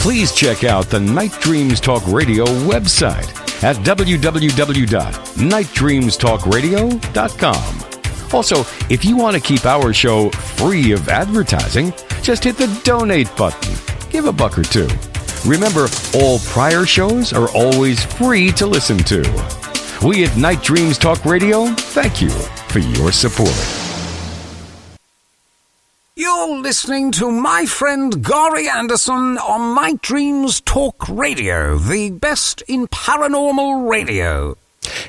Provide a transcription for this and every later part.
Please check out the Night Dreams Talk Radio website at www.nightdreamstalkradio.com. Also, if you want to keep our show free of advertising, just hit the donate button. Give a buck or two. Remember, all prior shows are always free to listen to. We at Night Dreams Talk Radio thank you for your support. You're listening to my friend Gary Anderson on Night Dreams Talk Radio, the best in paranormal radio.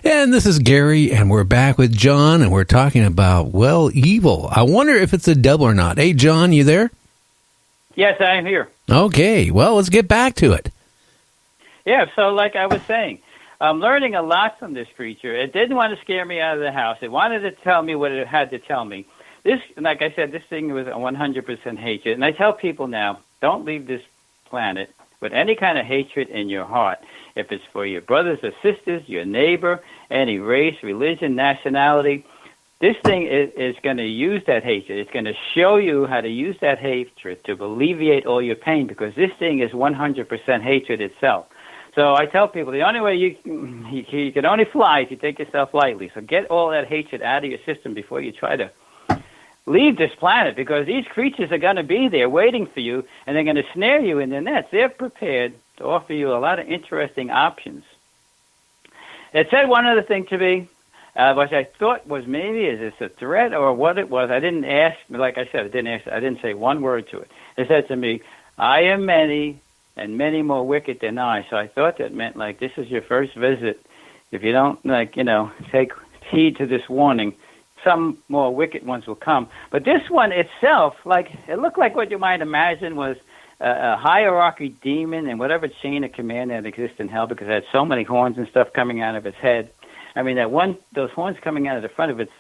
And this is Gary, and we're back with John, and we're talking about, well, evil. I wonder if it's a devil or not. Hey, John, you there? Yes, I am here. Okay, well, let's get back to it. Yeah, so like I was saying, I'm learning a lot from this creature. It didn't want to scare me out of the house. It wanted to tell me what it had to tell me. This, like I said, this thing was a 100% hatred. And I tell people now, don't leave this planet with any kind of hatred in your heart. If it's for your brothers or sisters, your neighbor, any race, religion, nationality, this thing is going to use that hatred. It's going to show you how to use that hatred to alleviate all your pain, because this thing is 100% hatred itself. So I tell people the only way you can only fly if you take yourself lightly. So get all that hatred out of your system before you try to leave this planet, because these creatures are going to be there waiting for you, and they're going to snare you in their nets. They're prepared to offer you a lot of interesting options. It said one other thing to me, which I thought was maybe, is this a threat or what it was? I didn't ask, like I said, I didn't say one word to it. It said to me, I am many and many more wicked than I. So I thought that meant, like, this is your first visit. If you don't, take heed to this warning, some more wicked ones will come. But this one itself, it looked like what you might imagine was a hierarchy demon and whatever chain of command that exists in hell, because it had so many horns and stuff coming out of its head. I mean, those horns coming out of the front of its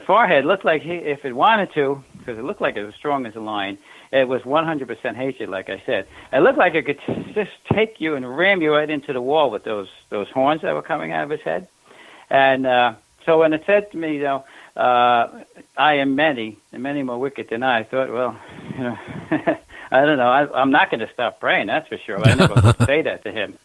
forehead looked like if it wanted to, because it looked like it was strong as a lion, it was 100% hatred, like I said. It looked like it could just take you and ram you right into the wall with those horns that were coming out of its head. And so when it said to me, I am many, and many more wicked than I thought, well, I don't know. I'm not going to stop praying, that's for sure. I never would say that to him.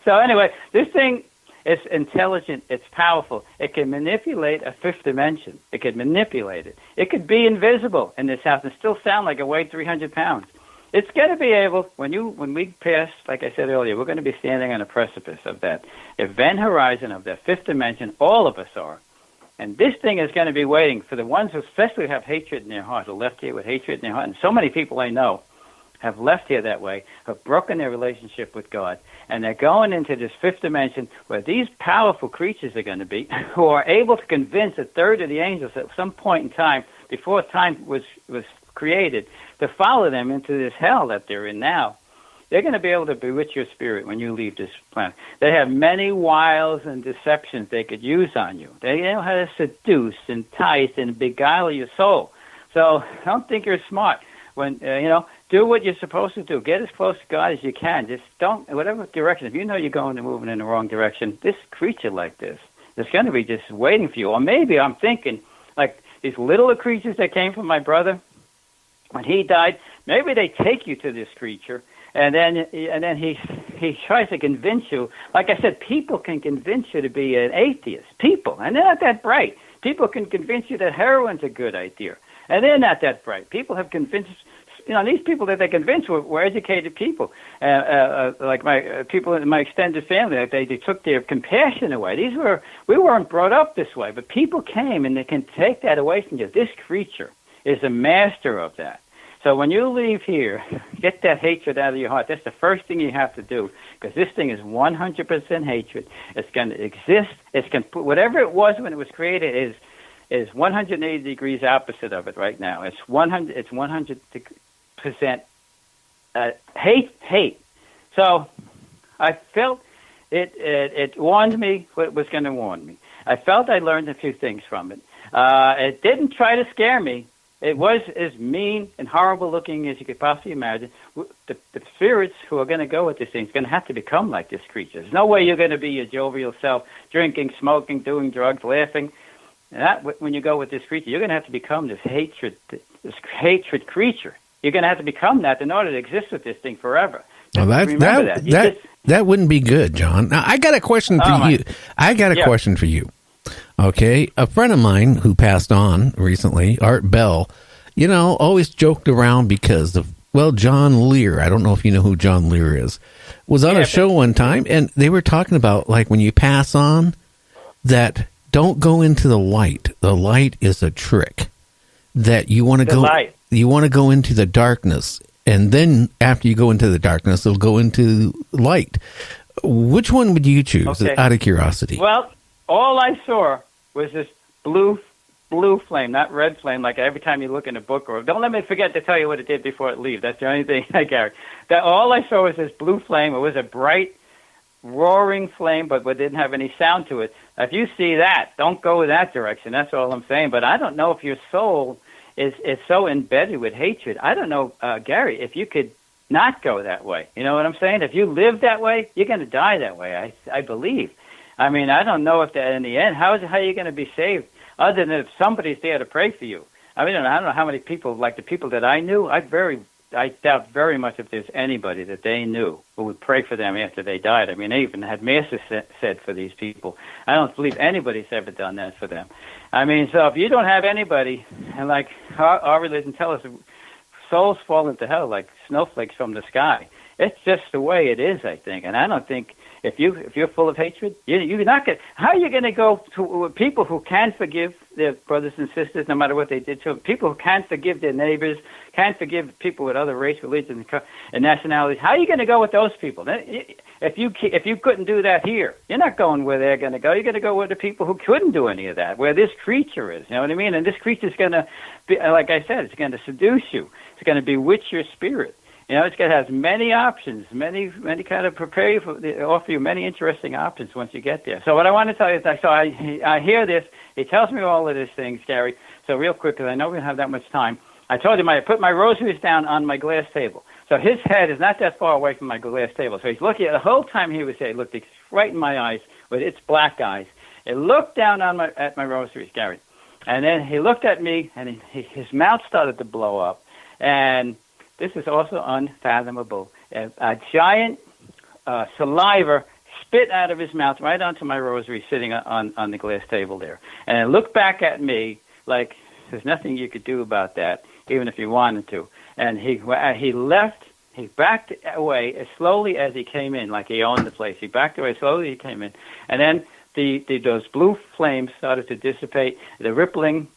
So anyway, this thing is intelligent. It's powerful. It can manipulate a fifth dimension. It could manipulate it. It could be invisible in this house and still sound like it weighed 300 pounds. It's going to be able, when we pass, like I said earlier, we're going to be standing on a precipice of that event horizon of that fifth dimension. All of us are. And this thing is going to be waiting for the ones who especially have hatred in their heart, who left here with hatred in their heart. And so many people I know have left here that way, have broken their relationship with God. And they're going into this fifth dimension where these powerful creatures are going to be, who are able to convince a third of the angels at some point in time, before time was created, to follow them into this hell that they're in now. They're going to be able to bewitch your spirit when you leave this planet. They have many wiles and deceptions they could use on you. They know how to seduce, entice, and beguile your soul. So don't think you're smart. When do what you're supposed to do. Get as close to God as you can. Just don't, whatever direction. If you know you're going and moving in the wrong direction, this creature like this is going to be just waiting for you. Or maybe I'm thinking, like these little creatures that came from my brother when he died. Maybe they take you to this creature. And then he tries to convince you. Like I said, people can convince you to be an atheist. People, and they're not that bright. People can convince you that heroin's a good idea, and they're not that bright. People have convinced, these people that they convinced were educated people. Like my people in my extended family, they took their compassion away. We weren't brought up this way, but people came and they can take that away from you. This creature is a master of that. So when you leave here, get that hatred out of your heart. That's the first thing you have to do, because this thing is 100% hatred. It's going to exist. It's going to put whatever it was when it was created is 180 degrees opposite of it right now. It's 100% hate. So I felt it warned me what it was going to warn me. I felt I learned a few things from it. It didn't try to scare me. It was as mean and horrible looking as you could possibly imagine. The spirits who are going to go with this thing is going to have to become like this creature. There's no way you're going to be your jovial self, drinking, smoking, doing drugs, laughing. And when you go with this creature, you're going to have to become this hatred creature. You're going to have to become that in order to exist with this thing forever. Well, that wouldn't be good, John. Now, I got a question for you. I got a question for you. Okay, a friend of mine who passed on recently, Art Bell, always joked around because of, John Lear. I don't know if you know who John Lear is. Was on a show one time, and they were talking about, like, when you pass on, that don't go into the light. The light is a trick. That you want to go. Light. You want to go into the darkness, and then after you go into the darkness, it'll go into light. Which one would you choose, out of curiosity? Well, all I saw was this blue flame, not red flame, like every time you look in a book. Or don't let me forget to tell you what it did before it leaves. That's the only thing I carry. That all I saw was this blue flame. It was a bright, roaring flame, but it didn't have any sound to it. If you see that, don't go that direction. That's all I'm saying. But I don't know if your soul is so embedded with hatred. I don't know, Gary, if you could not go that way. You know what I'm saying? If you live that way, you're going to die that way, I believe. I mean, I don't know if that in the end, how are you going to be saved other than if somebody's there to pray for you? I mean, I don't know how many people, like the people that I knew, I doubt very much if there's anybody that they knew who would pray for them after they died. I mean, they even had masses said for these people. I don't believe anybody's ever done that for them. I mean, so if you don't have anybody, and like our religion tells us, souls fall into hell like snowflakes from the sky. It's just the way it is, I think. And I don't think if you're full of hatred, you're not going. How are you going to go to people who can forgive their brothers and sisters, no matter what they did to them? People who can't forgive their neighbors, can't forgive people with other race, religions, and nationalities. How are you going to go with those people? If you couldn't do that here, you're not going where they're going to go. You're going to go where the people who couldn't do any of that, where this creature is. You know what I mean? And this creature's going to be, like I said, it's going to seduce you. It's going to bewitch your spirit. It's going to have many options, many kind of prepare you offer you many interesting options once you get there. So what I want to tell you is, I hear this. He tells me all of these things, Gary. So real quick, because I know we don't have that much time, I told him I put my rosaries down on my glass table. So his head is not that far away from my glass table. So he's looking at the whole time he was there. He looked right in my eyes with its black eyes. It looked down at my rosaries, Gary. And then he looked at me, and his mouth started to blow up. And this is also unfathomable. A giant saliva spit out of his mouth right onto my rosary sitting on the glass table there. And it looked back at me like there's nothing you could do about that, even if you wanted to. And he left. He backed away as slowly as he came in, like he owned the place. He backed away as slowly as he came in. And then those blue flames started to dissipate. The rippling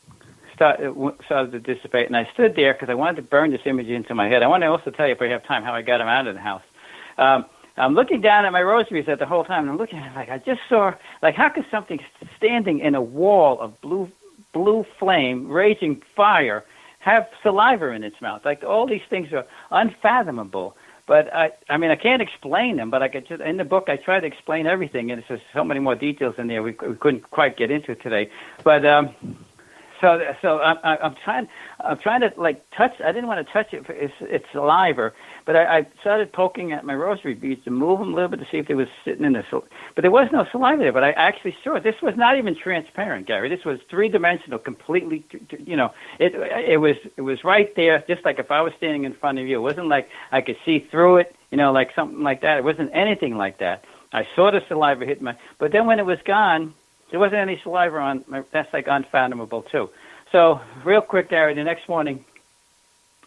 started to dissipate, and I stood there because I wanted to burn this image into my head. I want to also tell you, if we have time, how I got him out of the house. I'm looking down at my rosaries at the whole time, and I'm looking at it like I just saw, like, how could something standing in a wall of blue flame, raging fire, have saliva in its mouth? Like, all these things are unfathomable. But I mean, I can't explain them, but I could in the book I try to explain everything, and there's so many more details in there we couldn't quite get into today. But So I'm trying to like touch. I didn't want to touch it. It's saliva, but I started poking at my rosary beads to move them a little bit to see if they was sitting in this. But there was no saliva there. But I actually saw it. This was not even transparent, Gary. This was three-dimensional, completely. It was right there, just like if I was standing in front of you. It wasn't like I could see through it. Like something like that. It wasn't anything like that. I saw the saliva hit but then when it was gone, there wasn't any saliva on my, that's like unfathomable too. So real quick, Gary, the next morning,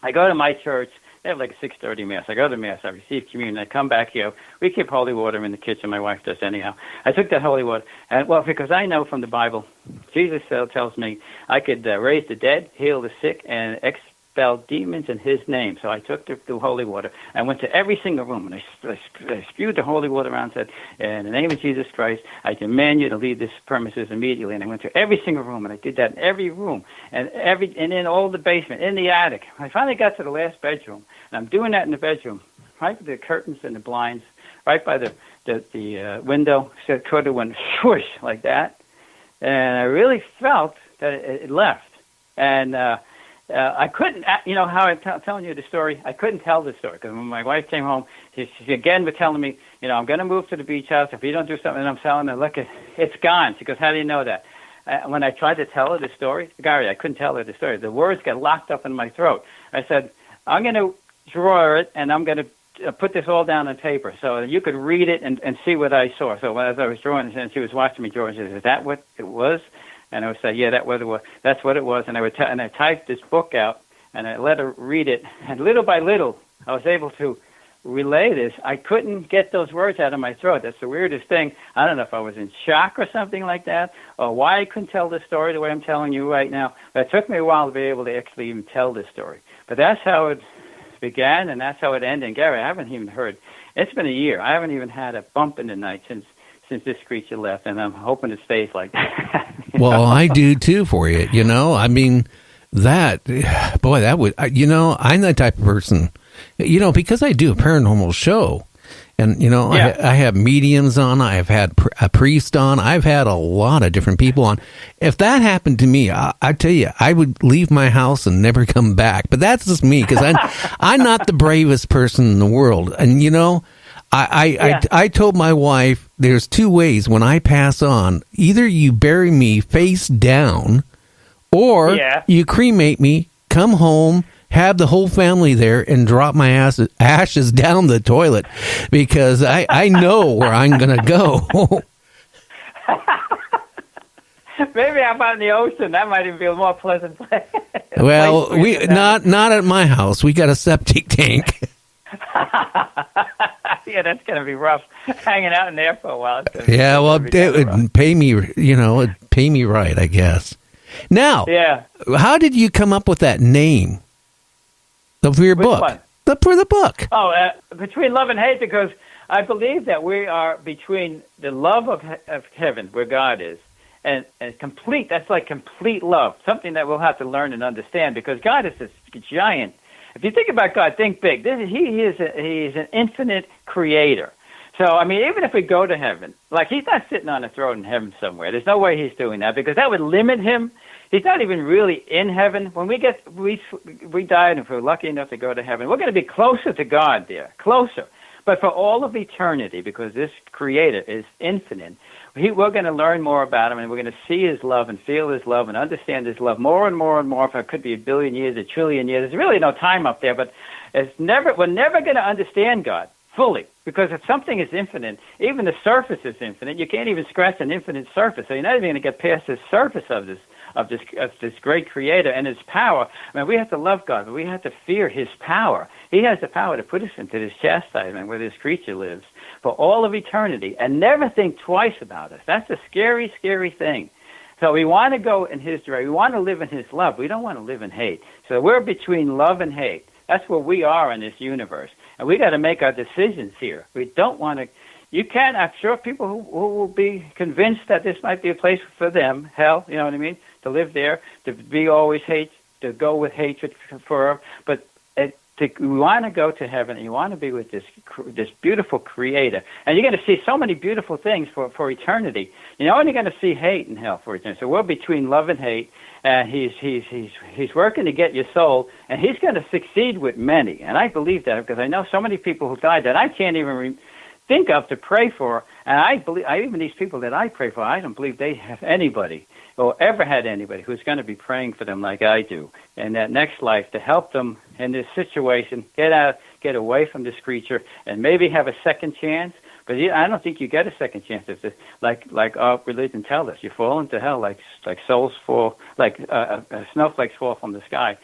I go to my church. They have like a 6:30 Mass. I go to Mass. I receive communion. I come back here. We keep holy water in the kitchen. My wife does anyhow. I took that holy water. And because I know from the Bible, Jesus tells me I could raise the dead, heal the sick, and expel demons in his name. So I took the holy water. I went to every single room, and I spewed the holy water around and said, in the name of Jesus Christ, I demand you to leave this premises immediately. And I went to every single room, and I did that in every room, and in all the basement, in the attic. I finally got to the last bedroom, and I'm doing that in the bedroom, right with the curtains and the blinds, right by the window, so it could have went swoosh like that. And I really felt that it left. And I couldn't, how I'm telling you the story, I couldn't tell the story because when my wife came home, she again was telling me, I'm going to move to the beach house. If you don't do something, I'm telling her, look, it's gone. She goes, how do you know that? When I tried to tell her the story, Gary, I couldn't tell her the story. The words got locked up in my throat. I said, I'm going to draw it, and I'm going to put this all down on paper so you could read it and see what I saw. So as I was drawing it, and she was watching me draw, she said, "Is that what it was?" And I would say, "Yeah, that's what it was." And I typed this book out, and I let her read it. And little by little, I was able to relay this. I couldn't get those words out of my throat. That's the weirdest thing. I don't know if I was in shock or something like that, or why I couldn't tell the story the way I'm telling you right now. But it took me a while to be able to actually even tell this story. But that's how it began, and that's how it ended. And Gary, I haven't even heard. It's been a year. I haven't even had a bump in the night since this creature left, and I'm hoping it stays like that. Well, I do too for you. You know, I mean, that would. You know, I'm that type of person. You know, because I do a paranormal show, and you know, yeah. I have mediums on. I have had a priest on. I've had a lot of different people on. If that happened to me, I tell you, I would leave my house and never come back. But that's just me, because I'm not the bravest person in the world. And you know, I told my wife, there's two ways when I pass on. Either you bury me face down, or you cremate me, come home, have the whole family there, and drop my ashes down the toilet, because I know where I'm going to go. Maybe I'm out in the ocean. That might even be a more pleasant place. Well, not at my house. We got a septic tank. Yeah, that's going to be rough. Hanging out in there for a while. Yeah, well, it would pay me, it'd pay me right, I guess. Now, how did you come up with that name for your book? For the book. Oh, Between Love and Hate, because I believe that we are between the love of heaven, where God is, and complete. That's like complete love, something that we'll have to learn and understand, because God is this giant. If you think about God, think big. He is an infinite creator. So, I mean, even if we go to heaven, like he's not sitting on a throne in heaven somewhere. There's no way he's doing that, because that would limit him. He's not even really in heaven. When we die, and if we're lucky enough to go to heaven, we're going to be closer to God there, closer. But for all of eternity, because this creator is infinite, we're going to learn more about him, and we're going to see his love and feel his love and understand his love more and more and more. If it could be a billion years, a trillion years, there's really no time up there. But we're never going to understand God fully, because if something is infinite, even the surface is infinite. You can't even scratch an infinite surface, so you're not even going to get past the surface of this great creator and his power. I mean, we have to love God, but we have to fear his power. He has the power to put us into this chastisement where this creature lives for all of eternity, and never think twice about us. That's a scary, scary thing. So we want to go in his direction. We want to live in his love. We don't want to live in hate. So we're between love and hate. That's where we are in this universe. And we got to make our decisions here. We don't want to. You can. I'm sure people who will be convinced that this might be a place for them, hell, you know what I mean, to live there, to be always hate, to go with hatred forever. But we want to go to heaven, and you want to be with this beautiful creator. And you're going to see so many beautiful things for eternity. You're only going to see hate in hell for eternity. So we're between love and hate. And he's working to get your soul, and he's going to succeed with many. And I believe that, because I know so many people who died that I can't even think of to pray for. And I believe, even these people that I pray for, I don't believe they have anybody or ever had anybody who's going to be praying for them like I do in that next life, to help them in this situation, get away from this creature, and maybe have a second chance. But I don't think you get a second chance if this, like our religion tells us, you fall into hell like souls fall, like snowflakes fall from the sky,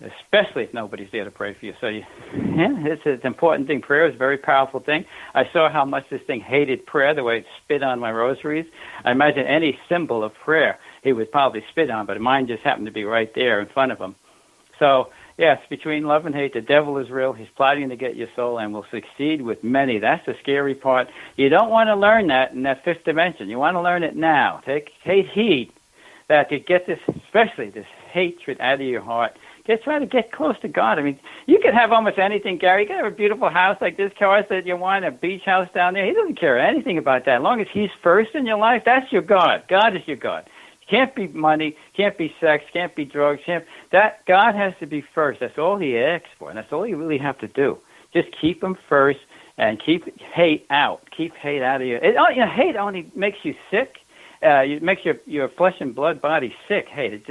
especially if nobody's there to pray for you. So it's an important thing. Prayer is a very powerful thing. I saw how much this thing hated prayer, the way it spit on my rosaries. I imagine any symbol of prayer he would probably spit on, but mine just happened to be right there in front of him. So yes, between love and hate, the devil is real. He's plotting to get your soul and will succeed with many. That's the scary part. You don't want to learn that in that fifth dimension. You want to learn it now. Take heed that you get this, especially this hatred out of your heart. Try to get close to God. I mean, you can have almost anything, Gary. You can have a beautiful house like this, cars that you want, a beach house down there. He doesn't care anything about that. As long as he's first in your life, that's your God. God is your God. Can't be money, can't be sex, can't be drugs. That God has to be first. That's all he asks for, and that's all you really have to do. Just keep him first, and keep hate out. Keep hate out of you. Hate only makes you sick. It makes your flesh and blood body sick. Hate.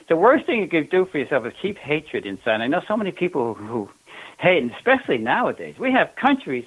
the worst thing you could do for yourself is keep hatred inside. I know so many people who hate, and especially nowadays. We have countries